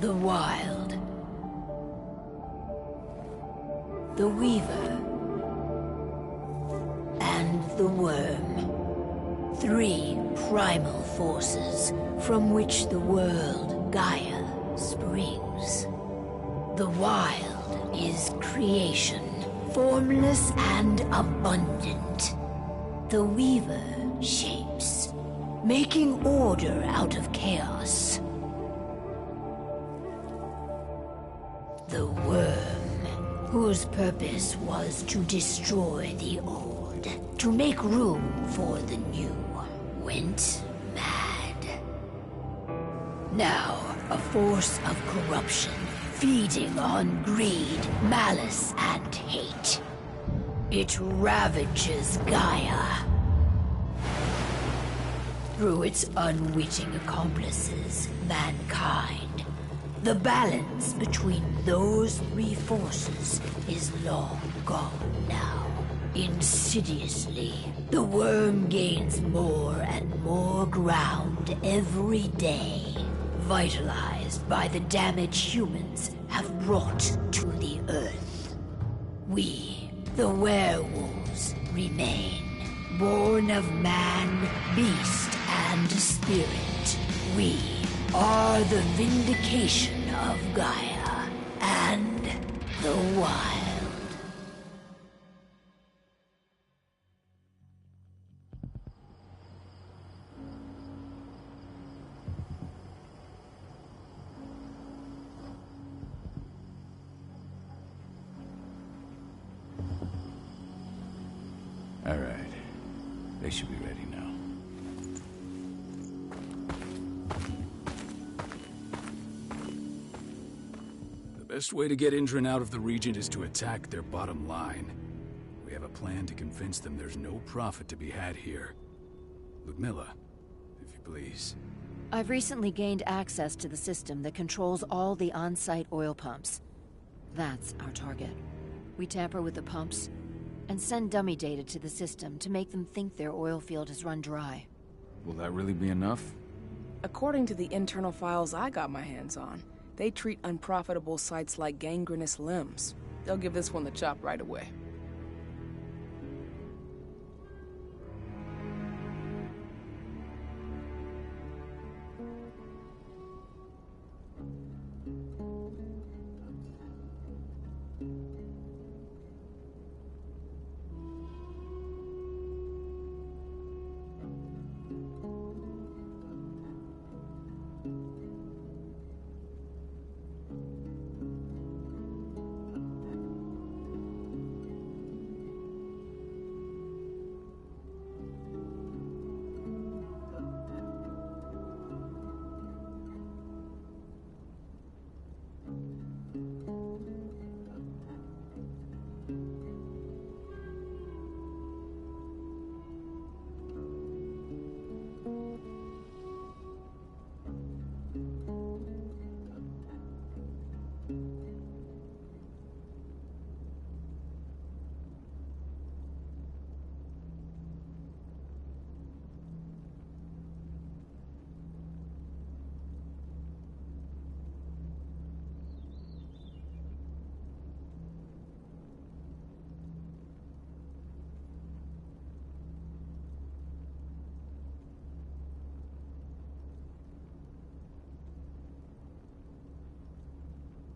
The Wild. The Weaver. And the Worm. 3 primal forces from which the world Gaia springs. The Wild is creation, formless and abundant. The Weaver shapes, making order out of chaos. The Worm, whose purpose was to destroy the old, to make room for the new, went mad. Now, a force of corruption, feeding on greed, malice, and hate. It ravages Gaia. Through its unwitting accomplices, mankind, the balance between those 3 forces is long gone now. Insidiously, the Worm gains more and more ground every day, vitalized by the damage humans have brought to the Earth. We, the werewolves, remain, born of man, beast, and spirit. We are the vindication of Gaia and the Wild. All right. They should be ready now. The best way to get Indran out of the region is to attack their bottom line. We have a plan to convince them there's no profit to be had here. Ludmilla, if you please. I've recently gained access to the system that controls all the on-site oil pumps. That's our target. We tamper with the pumps and send dummy data to the system to make them think their oil field has run dry. Will that really be enough? According to the internal files I got my hands on, they treat unprofitable sites like gangrenous limbs. They'll give this one the chop right away.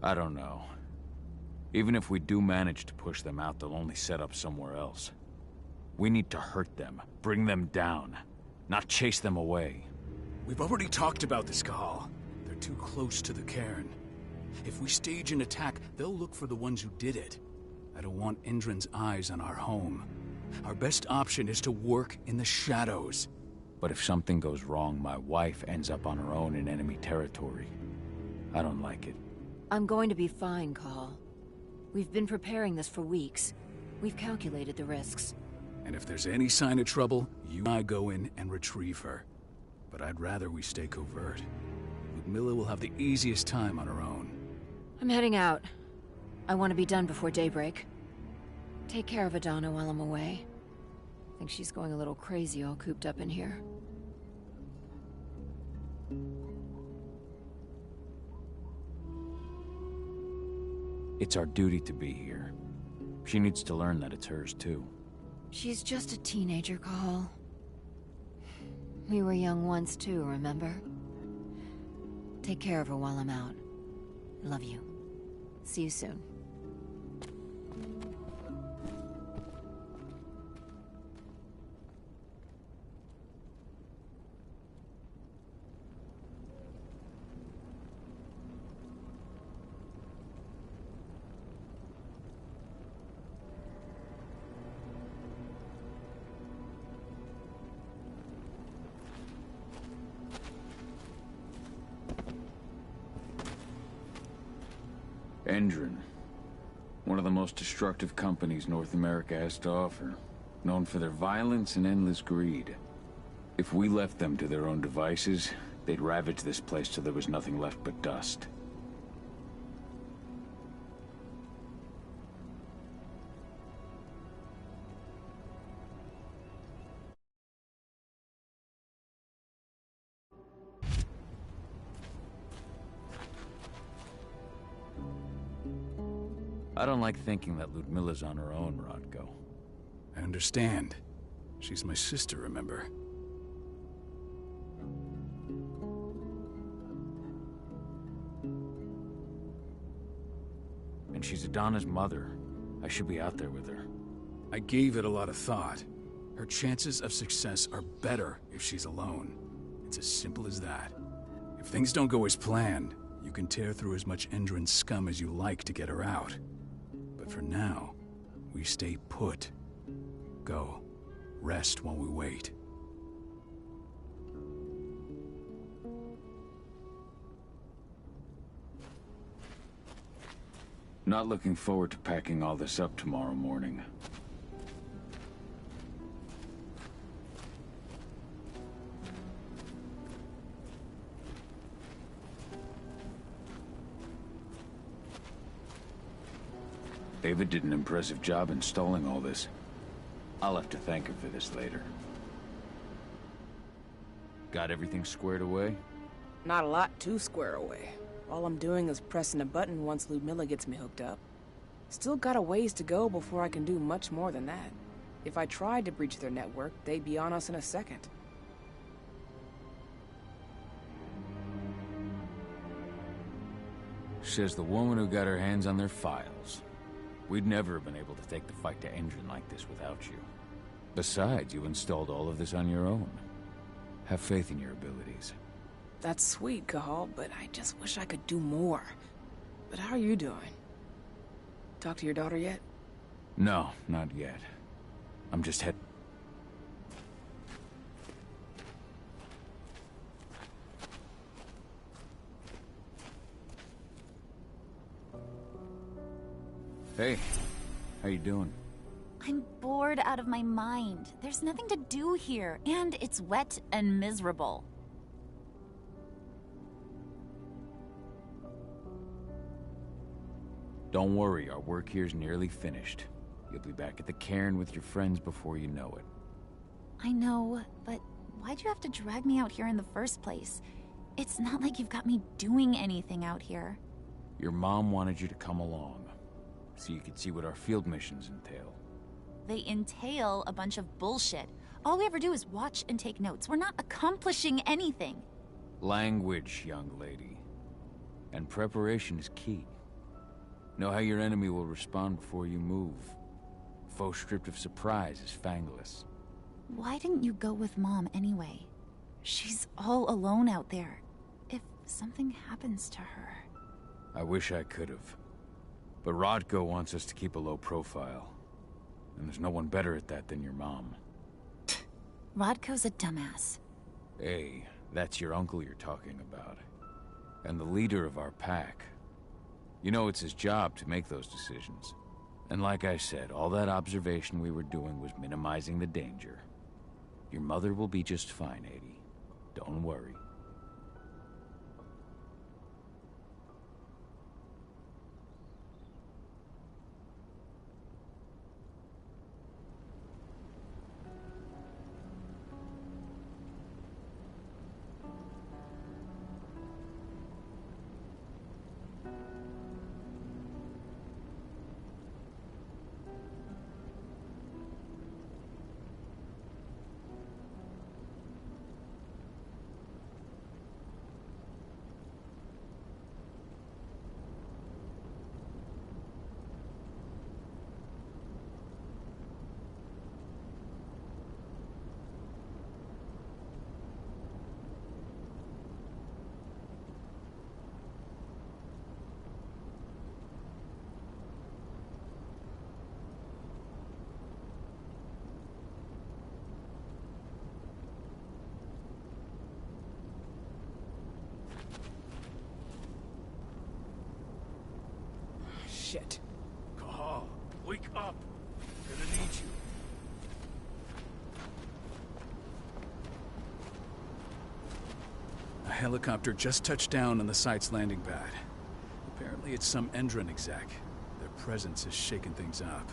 I don't know. Even if we do manage to push them out, they'll only set up somewhere else. We need to hurt them, bring them down, not chase them away. We've already talked about this, Cahal. They're too close to the cairn. If we stage an attack, they'll look for the ones who did it. I don't want Indran's eyes on our home. Our best option is to work in the shadows. But if something goes wrong, my wife ends up on her own in enemy territory. I don't like it. I'm going to be fine, Cahal. We've been preparing this for weeks. We've calculated the risks. And if there's any sign of trouble, you and I go in and retrieve her. But I'd rather we stay covert. Ludmilla will have the easiest time on her own. I'm heading out. I want to be done before daybreak. Take care of Adana while I'm away. I think she's going a little crazy all cooped up in here. It's our duty to be here. She needs to learn that it's hers, too. She's just a teenager, Cahal. We were young once, too, remember? Take care of her while I'm out. Love you. See you soon. Endron. One of the most destructive companies North America has to offer. Known for their violence and endless greed. If we left them to their own devices, they'd ravage this place till there was nothing left but dust. I don't like thinking that Ludmilla's on her own, Rodko. I understand. She's my sister, remember? And she's Adana's mother. I should be out there with her. I gave it a lot of thought. Her chances of success are better if she's alone. It's as simple as that. If things don't go as planned, you can tear through as much Endron scum as you like to get her out. But for now, we stay put. Go. Rest while we wait. Not looking forward to packing all this up tomorrow morning. David did an impressive job installing all this. I'll have to thank him for this later. Got everything squared away? Not a lot to square away. All I'm doing is pressing a button once Ludmilla gets me hooked up. Still got a ways to go before I can do much more than that. If I tried to breach their network, they'd be on us in a second. Says the woman who got her hands on their files. We'd never have been able to take the fight to Endron like this without you. Besides, you installed all of this on your own. Have faith in your abilities. That's sweet, Cahal, but I just wish I could do more. But how are you doing? Talk to your daughter yet? No, not yet. I'm just Hey, how you doing? I'm bored out of my mind. There's nothing to do here, and it's wet and miserable. Don't worry, our work here's nearly finished. You'll be back at the cairn with your friends before you know it. I know, but why'd you have to drag me out here in the first place? It's not like you've got me doing anything out here. Your mom wanted you to come along, so you could see what our field missions entail. They entail a bunch of bullshit. All we ever do is watch and take notes. We're not accomplishing anything. Language, young lady. And preparation is key. Know how your enemy will respond before you move. Foe stripped of surprise is fangless. Why didn't you go with Mom anyway? She's all alone out there. If something happens to her... I wish I could have. But Rodko wants us to keep a low profile. And there's no one better at that than your mom. Rodko's a dumbass. Hey, that's your uncle you're talking about. And the leader of our pack. You know it's his job to make those decisions. And like I said, all that observation we were doing was minimizing the danger. Your mother will be just fine, Adie. Don't worry. Shit. Cahal, wake up! I'm gonna need you. A helicopter just touched down on the site's landing pad. Apparently it's some Endron exec. Their presence is shaking things up.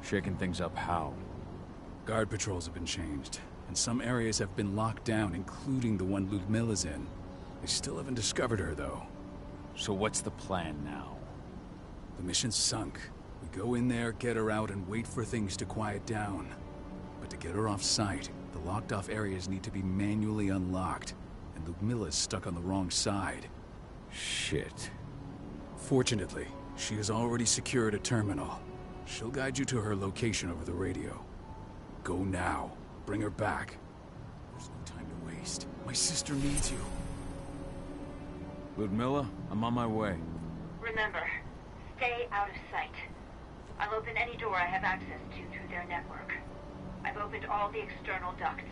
Shaking things up how? Guard patrols have been changed, and some areas have been locked down, including the one Ludmilla's in. They still haven't discovered her, though. So what's the plan now? The mission's sunk. We go in there, get her out, and wait for things to quiet down. But to get her off site, the locked-off areas need to be manually unlocked, and Ludmilla's stuck on the wrong side. Shit. Fortunately, she has already secured a terminal. She'll guide you to her location over the radio. Go now. Bring her back. There's no time to waste. My sister needs you. Ludmilla, I'm on my way. Remember, stay out of sight. I'll open any door I have access to through their network. I've opened all the external ducts.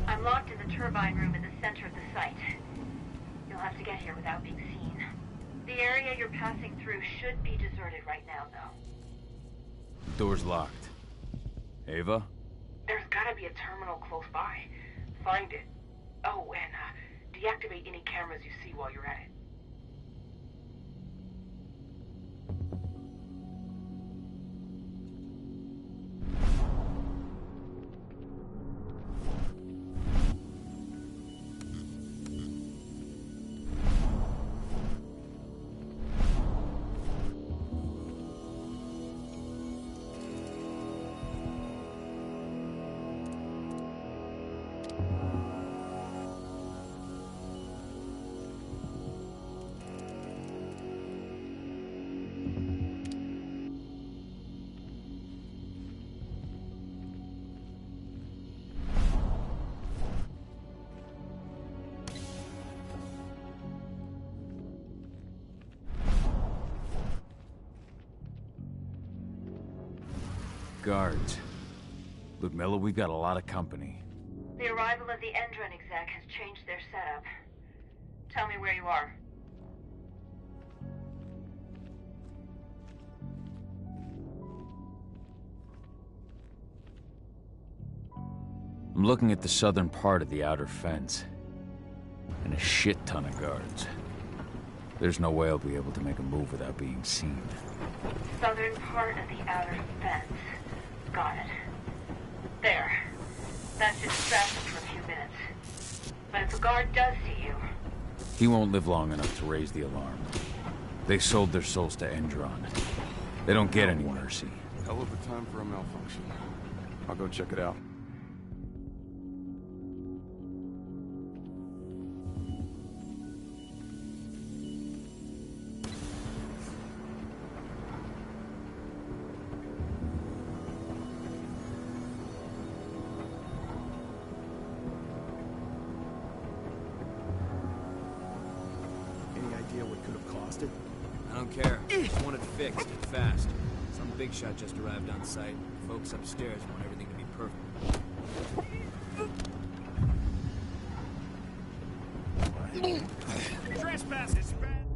I'm locked in the turbine room in the center of the site. You'll have to get here without being seen. The area you're passing through should be deserted right now, though. Door's locked. Ava? There's gotta be a terminal close by. Find it. Oh, and deactivate any cameras you see while you're at it. Guards. Ludmilla, we've got a lot of company. The arrival of the Endron exec has changed their setup. Tell me where you are. I'm looking at the southern part of the outer fence. And a shit ton of guards. There's no way I'll be able to make a move without being seen. Southern part of the outer fence. Got it. There. That should distract them for a few minutes. But if a guard does see you... He won't live long enough to raise the alarm. They sold their souls to Endron. They don't get any mercy. Hell of a time for a malfunction. I'll go check it out. What could have caused it? I don't care. Just want it fixed, and fast. Some big shot just arrived on site. Folks upstairs want everything to be perfect. Trespass is bad.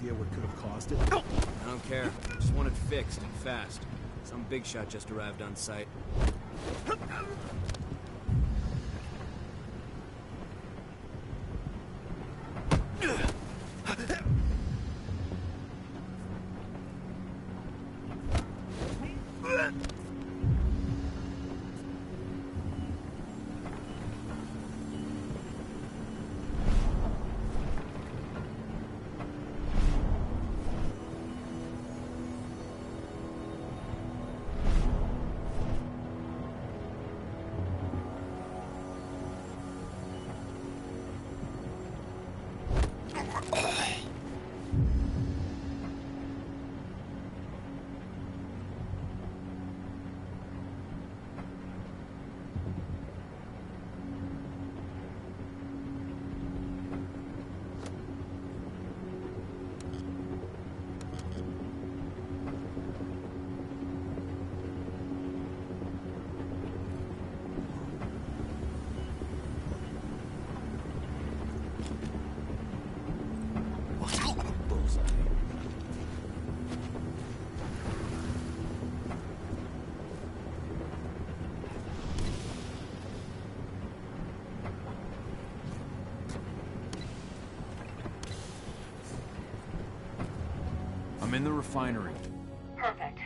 idea what could have caused it? I don't care. Just want it fixed and fast. Some big shot just arrived on site. I'm in the refinery. Perfect.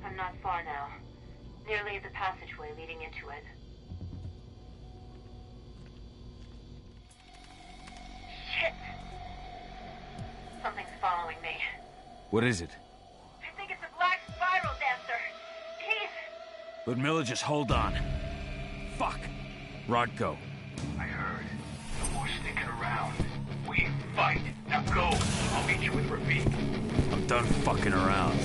I'm not far now. Nearly the passageway leading into it. Shit! Something's following me. What is it? I think it's a black spiral dancer. He's... Ludmilla, just hold on. Fuck! Rodko. I heard. No more sticking around. We fight. Now go. I'll meet you with Rafik. I'm done fucking around.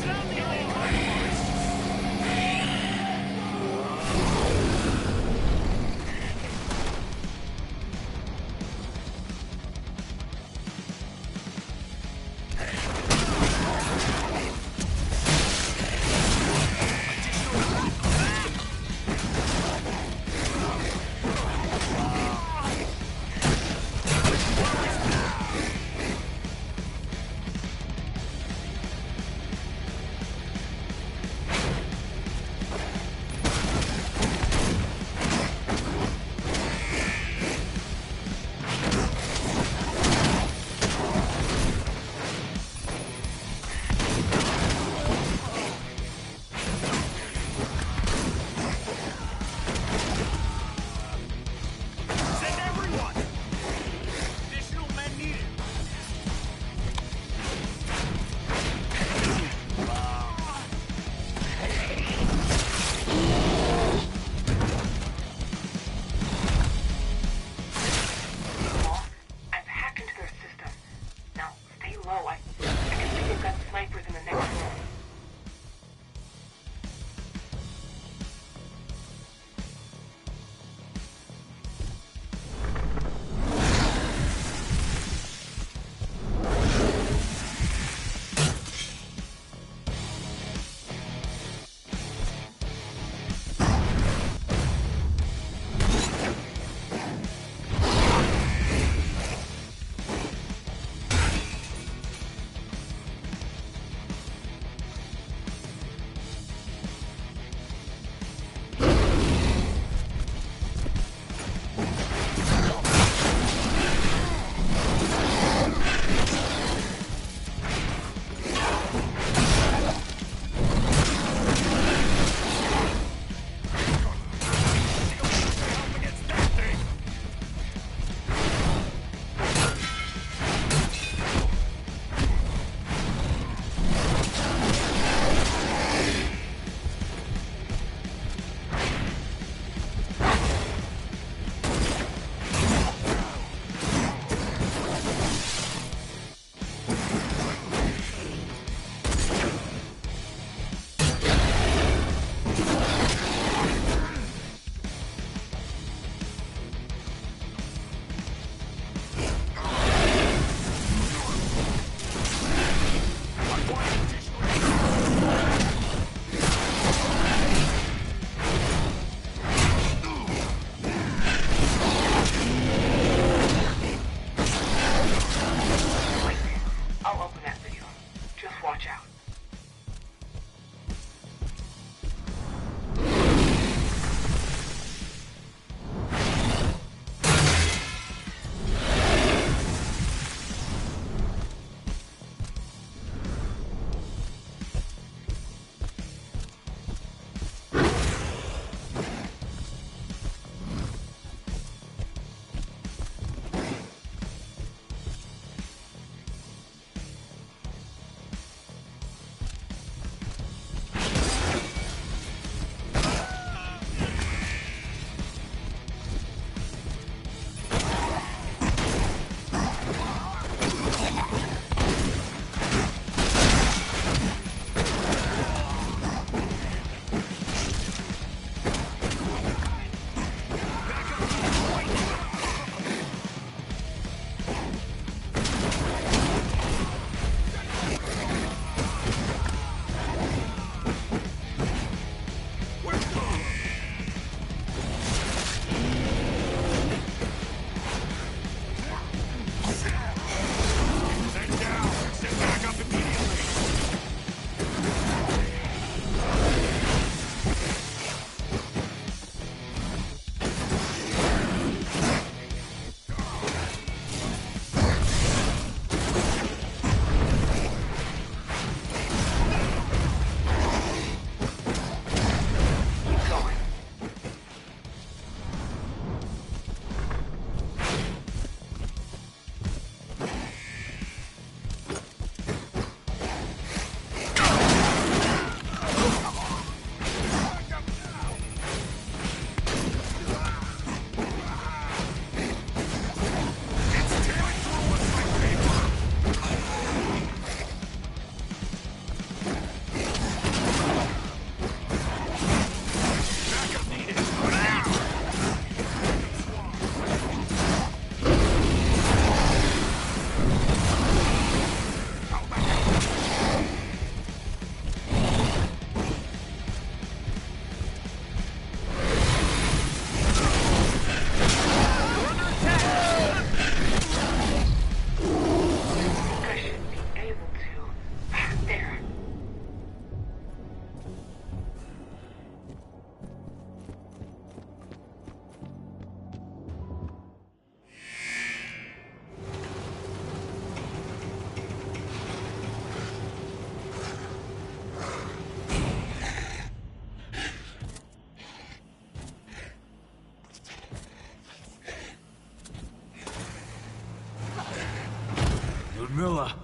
Milla!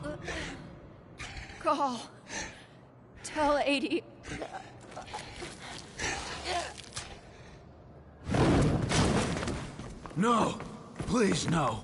Call. Tell 80. No! Please, no!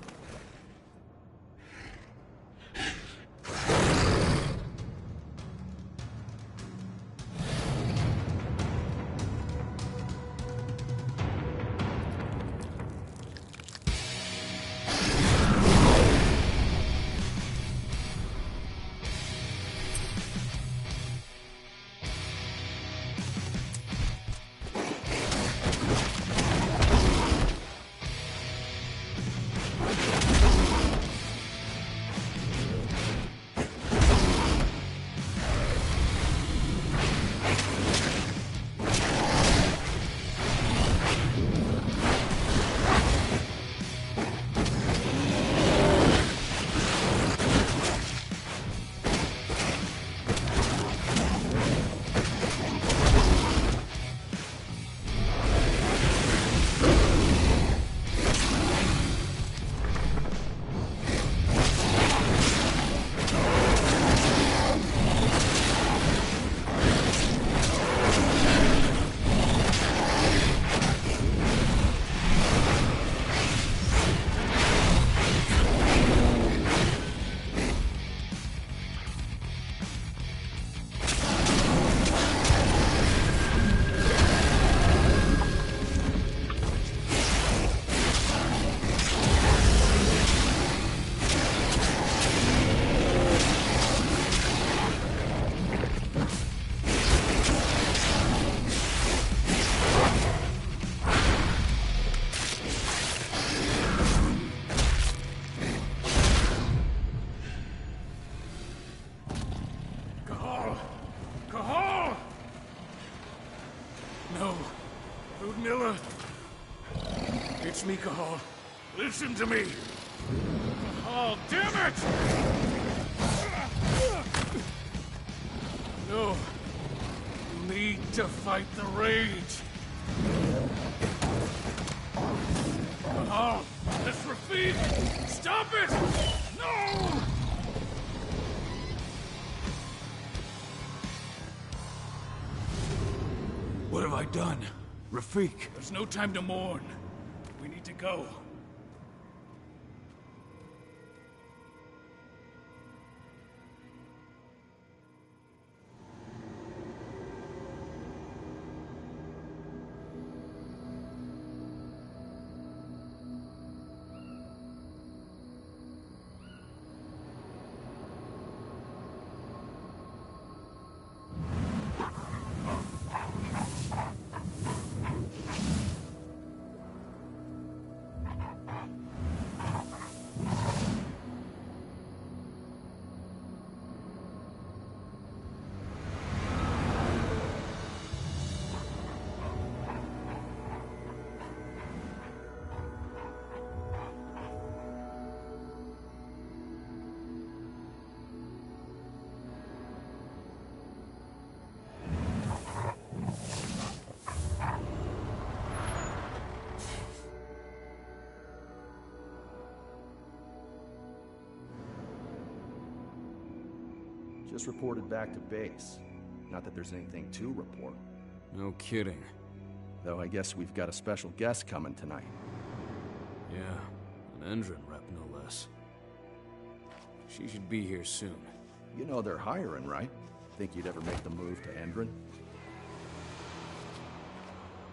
It's me, Cahal. Listen to me! Cahal, damn it! No. You need to fight the rage. Cahal, that's Rafik! Stop it! No! What have I done? Rafik, there's no time to mourn. We need to go. Just reported back to base. Not that there's anything to report. No kidding. Though I guess we've got a special guest coming tonight. Yeah, an Endron rep no less. She should be here soon. You know they're hiring, right? Think you'd ever make the move to Endron?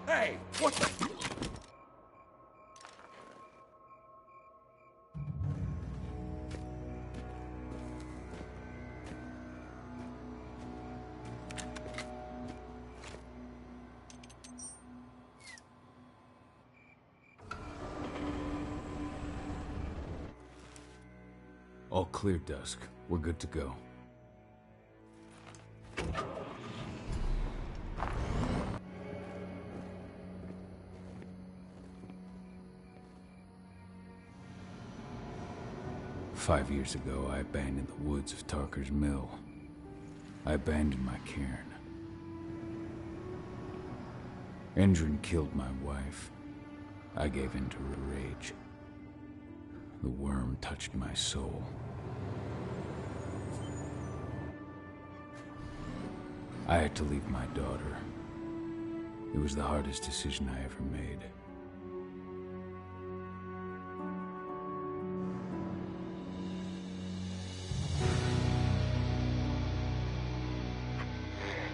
Hey, what the... All clear, Dusk. We're good to go. Five years ago, I abandoned the woods of Tarker's Mill. I abandoned my cairn. Endron killed my wife. I gave in to her rage. The worm touched my soul. I had to leave my daughter. It was the hardest decision I ever made.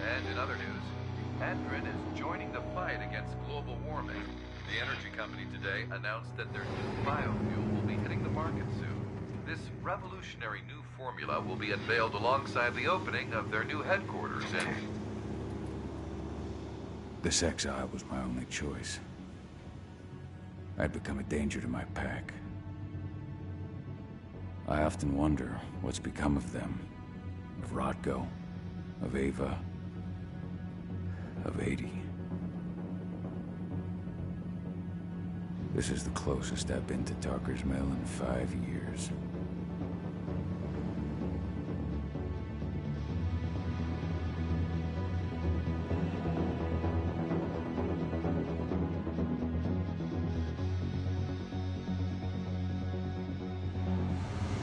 And in other news, Andrin is joining the fight against global warming. The energy company today announced that their new biofuel will be hitting the market soon. This revolutionary new formula will be unveiled alongside the opening of their new headquarters in... This exile was my only choice. I'd become a danger to my pack. I often wonder what's become of them. Of Rotko, of Ava, of 80. This is the closest I've been to Talker's Mill in 5 years.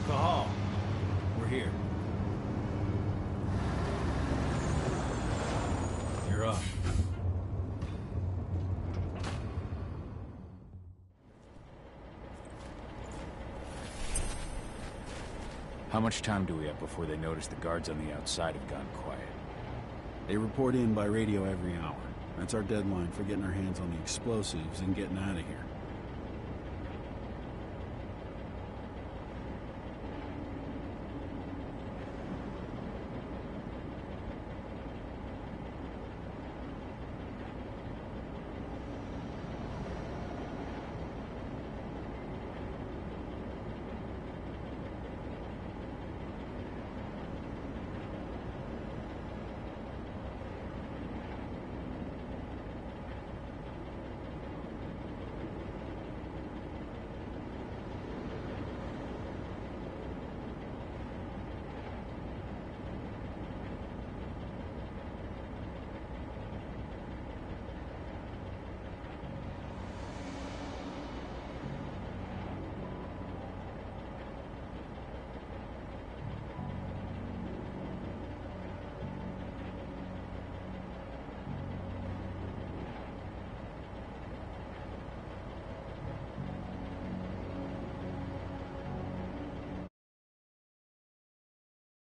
Cahal, we're here. You're up. How much time do we have before they notice the guards on the outside have gone quiet? They report in by radio every hour. That's our deadline for getting our hands on the explosives and getting out of here.